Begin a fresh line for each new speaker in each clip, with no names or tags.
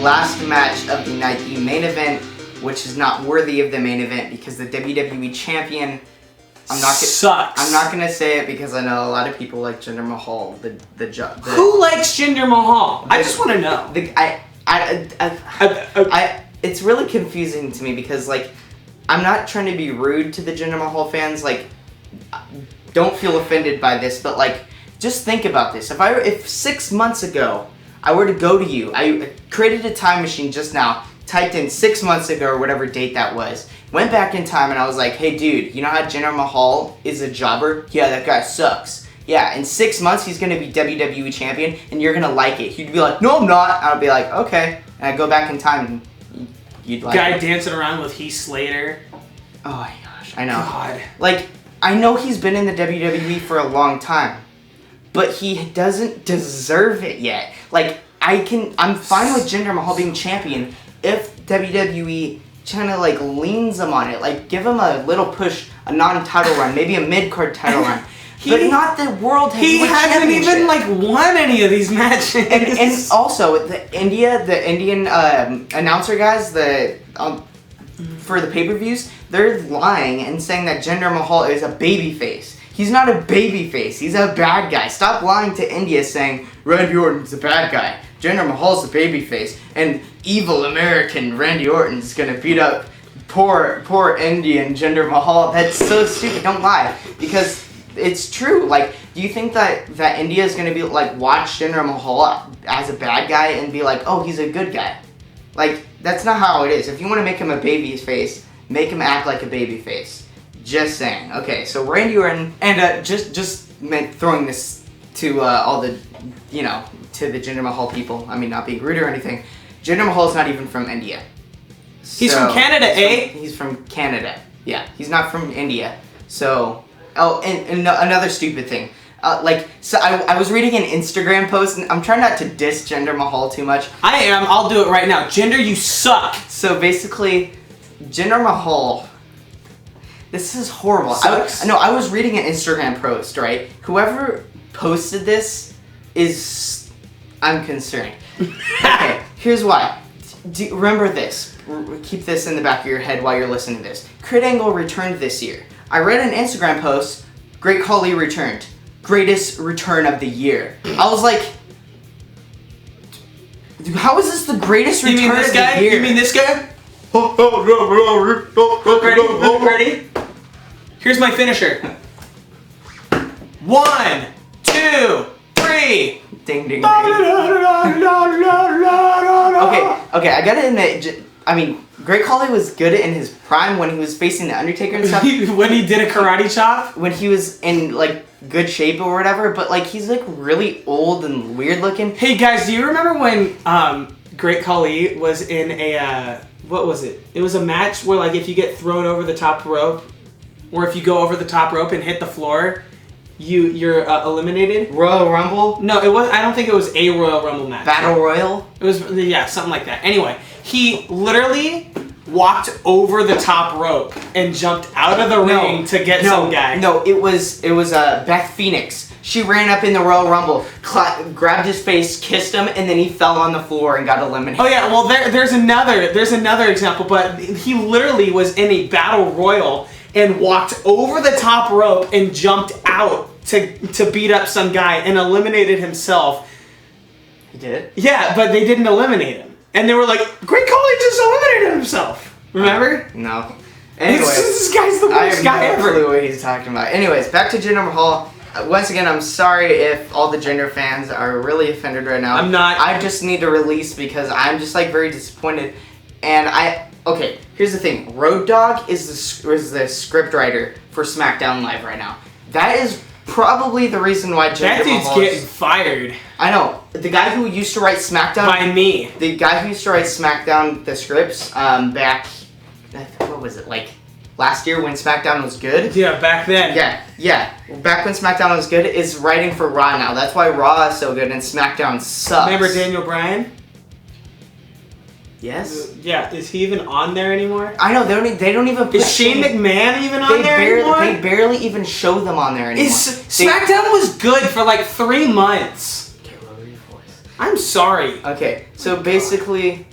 last match of the night, the main event, which is not worthy of the main event because the WWE Champion.
Sucks.
I'm not gonna say it because I know a lot of people like Jinder Mahal.
Who likes Jinder Mahal? I just want to know.
It's really confusing to me because like I'm not trying to be rude to the Jinder Mahal fans. Like, don't feel offended by this, but like just think about this. If 6 months ago I were to go to you, I created a time machine just now, typed in 6 months ago or whatever date that was. Went back in time and I was like, hey dude, you know how Jinder Mahal is a jobber? Yeah, that guy sucks. Yeah, in 6 months he's gonna be WWE Champion and you're gonna like it. He'd be like, no I'm not. I'd be like, okay. And I'd go back in time and you'd like
Guy
it.
dancing around with Heath Slater.
Oh my gosh, I know.
God.
Like, I know he's been in the WWE for a long time, but he doesn't deserve it yet. Like, I'm fine with Jinder Mahal being champion if WWE kind of like leans him on it, like give him a little push, a non-title run, maybe a mid-card title run, but not the world heavyweight championship.
He hasn't even like won any of these matches.
And also the Indian announcer guys, for the pay-per-views, they're lying and saying that Jinder Mahal is a babyface. He's not a babyface. He's a bad guy. Stop lying to India saying Randy Orton's a bad guy. Jinder Mahal's a babyface, and evil American Randy Orton's gonna beat up poor Indian Jinder Mahal. That's so stupid. Don't lie, because it's true. Like, do you think that India is gonna be like watch Jinder Mahal as a bad guy and be like, oh, he's a good guy? Like, that's not how it is. If you want to make him a babyface, make him act like a babyface. Just saying. Okay, so Randy Orton, and just meant throwing this to all the, to the Jinder Mahal people. I mean, not being rude or anything. Jinder Mahal's not even from India.
He's from Canada,
He's from Canada. Yeah, he's not from India. So, and another stupid thing. I was reading an Instagram post, and I'm trying not to diss Jinder Mahal too much.
I am. I'll do it right now. Jinder, you suck.
So basically, Jinder Mahal. This is horrible. I was reading an Instagram post, right? Whoever posted this is... I'm concerned. Okay, here's why. Remember this. Keep this in the back of your head while you're listening to this. Kurt Angle returned this year. I read an Instagram post, Great Khali returned. Greatest return of the year. I was like... How is this the greatest return of the year?
You mean this guy? Ready? Here's my finisher. 1, 2, 3.
Ding, ding, ding. Okay, I gotta admit, Great Khali was good in his prime when he was facing The Undertaker and stuff.
When he did a karate chop?
When he was in, good shape or whatever, but, he's, really old and weird looking.
Hey, guys, do you remember when, Great Khali was in a, what was it? It was a match where, if you get thrown over the top rope, or if you go over the top rope and hit the floor, you're eliminated.
Royal Rumble?
No, it was. I don't think it was a Royal Rumble match.
Battle Royal?
It was, something like that. Anyway, he literally walked over the top rope and jumped out of the ring to get some guy.
No, it was Beth Phoenix. She ran up in the Royal Rumble, grabbed his face, kissed him, and then he fell on the floor and got eliminated.
Oh yeah, well there's another example, but he literally was in a battle royal and walked over the top rope and jumped out to beat up some guy and eliminated himself.
He did?
Yeah, but they didn't eliminate him. And they were like, Great Khali just eliminated himself. Remember?
No. Anyways,
this guy's the worst guy ever.
I have no clue what he's talking about. Anyways, back to Jinder Mahal. Once again, I'm sorry if all the Jinder fans are really offended right now.
I'm not.
I just need to release because I'm just very disappointed. And okay, here's the thing. Road Dogg is the script writer for Smackdown Live right now. That is probably the reason why Jinder Mahal
That dude's getting fired.
I know. The guy who used to write Smackdown...
By me.
The guy who used to write Smackdown, the scripts, back... What was it, last year when Smackdown was good?
Yeah, back then.
Yeah. Back when Smackdown was good, is writing for Raw now. That's why Raw is so good and Smackdown sucks.
Remember Daniel Bryan?
Yes.
Yeah, is he even on there anymore?
I know, they don't even...
Is Shane McMahon even on there anymore?
They barely even show them on there anymore.
Smackdown was good for 3 months.
Okay, lower your voice.
I'm sorry.
Okay, so basically...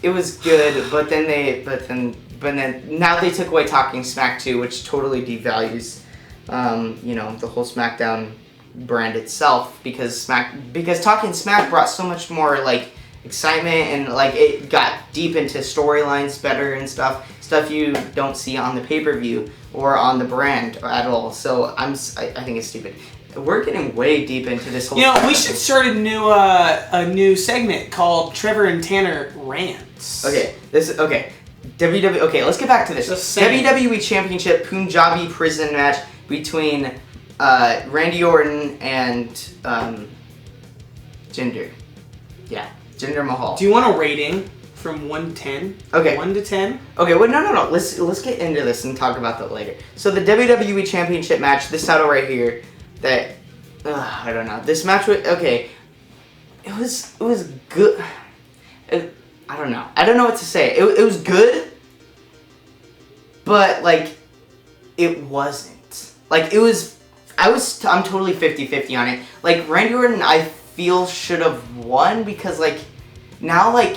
it was good, but then now they took away Talking Smack too, which totally devalues, the whole SmackDown brand itself because Talking Smack brought so much more like excitement and like it got deep into storylines better and stuff you don't see on the pay-per-view or on the brand at all. So I think it's stupid. We're getting way deep into this whole.
We should start a new segment called Trevor and Tanner Rants.
Okay, Okay, let's get back to this. WWE Championship Punjabi Prison match between Randy Orton and Jinder. Yeah, Jinder Mahal.
Do you want a rating from 1 to 10?
Okay.
1 to 10?
Okay, well, no. Let's get into this and talk about that later. So the WWE Championship match, this title right here, that I don't know. This match was okay. It was good. I don't know. I don't know what to say. It was good, but like it wasn't. Like it was. I'm totally 50-50 on it. Like Randy Orton, I feel should have won because like now like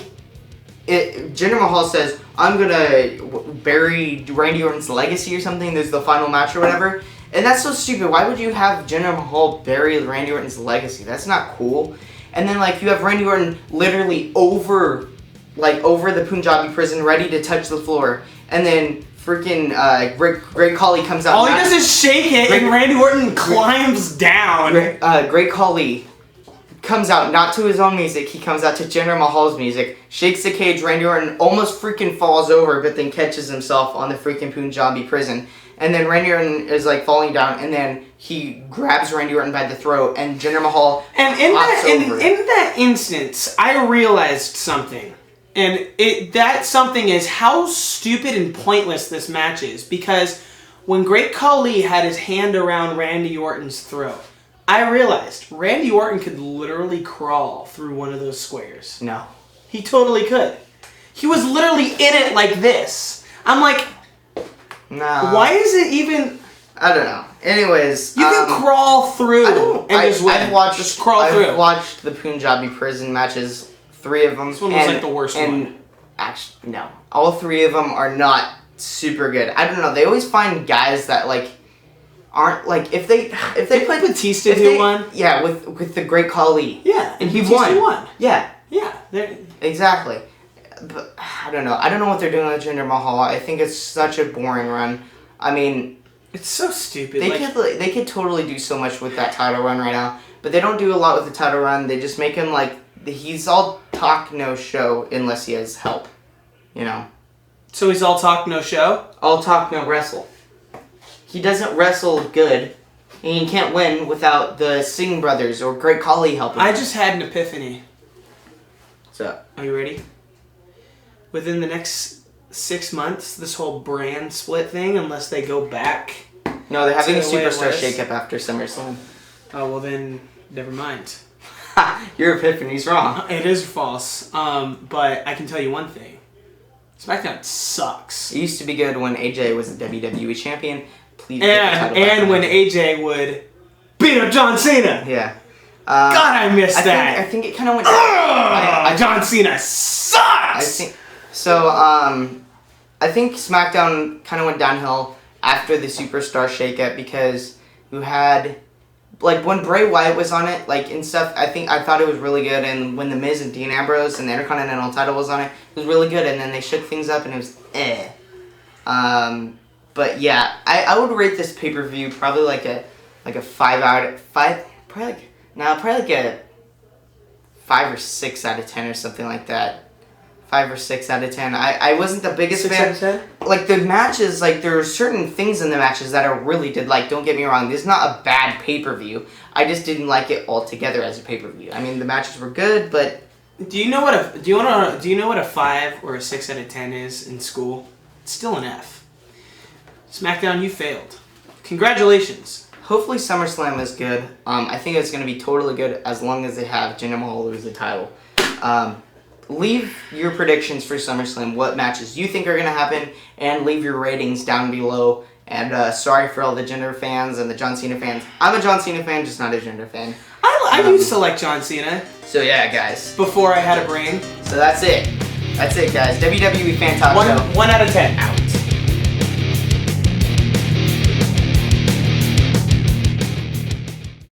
Jinder Mahal says I'm gonna bury Randy Orton's legacy or something. There's the final match or whatever. And that's so stupid. Why would you have Jinder Mahal bury Randy Orton's legacy? That's not cool. And then like you have Randy Orton literally over the Punjabi prison, ready to touch the floor, and then freaking Great Khali comes out.
All he does is shake it, and Randy Orton climbs down.
Great Khali comes out, not to his own music. He comes out to Jinder Mahal's music, shakes the cage. Randy Orton almost freaking falls over, but then catches himself on the freaking Punjabi prison. And then Randy Orton is like falling down, and then he grabs Randy Orton by the throat, and Jinder Mahal
and in that instance, I realized something. And that something is how stupid and pointless this match is. Because when Great Khali had his hand around Randy Orton's throat, I realized Randy Orton could literally crawl through one of those squares.
No.
He totally could. He was literally in it like this. I'm like,
no.
Why is it even...
I don't know. Anyways,
you can crawl through
I've watched the Punjabi prison matches. 3 of them.
This one was like the worst one.
Actually, no. All 3 of them are not super good. I don't know. They always find guys that like aren't like if they
played Batista do one.
Yeah, with the Great Khali.
Yeah,
and he won. Yeah.
Yeah.
Exactly. But I don't know. I don't know what they're doing with Jinder Mahal. I think it's such a boring run. I mean,
it's so stupid.
They could totally do so much with that title run right now, but they don't do a lot with the title run. They just make him like he's all talk, no show, unless he has help.
So he's all talk, no show?
All talk, no wrestle. He doesn't wrestle good, and he can't win without the Singh brothers or Great Khali helping him.
I just had an epiphany.
What's up?
Are you ready? Within the next 6 months, this whole brand split thing, unless they go back...
No, they're having a superstar shakeup after SummerSlam.
Oh, well then, never mind.
Your epiphany's wrong.
It is false. But I can tell you one thing. SmackDown sucks.
It used to be good when AJ was the WWE champion. Please.
And when AJ would beat up John Cena.
Yeah.
God, I missed that.
I think it kind of went.
John Cena sucks.
I think SmackDown kind of went downhill after the superstar shakeup because you had. Like, when Bray Wyatt was on it, like, and stuff, I thought it was really good, and when The Miz and Dean Ambrose and the Intercontinental title was on it, it was really good, and then they shook things up, and it was But, yeah, I would rate this pay-per-view probably like a 5 out of 5, probably like a 5 or 6 out of 10 or something like that. 5 or 6 out of 10. I wasn't the biggest fan.
6 out of 10?
Like, the matches, like, there are certain things in the matches that are really good. Like, don't get me wrong, this is not a bad pay-per-view. I just didn't like it altogether as a pay-per-view. I mean, the matches were good, but...
Do you know what a 5 or a 6 out of 10 is in school? It's still an F. SmackDown, you failed. Congratulations.
Hopefully SummerSlam is good. I think it's going to be totally good as long as they have Jinder Mahal lose the title. Leave your predictions for SummerSlam, what matches you think are going to happen, and leave your ratings down below. And sorry for all the Jinder fans and the John Cena fans. I'm a John Cena fan, just not a Jinder fan.
I used to like John Cena.
So yeah, guys.
Before I had a brain.
So that's it. That's it, guys. WWE Fan Talk Show.
1 out of 10.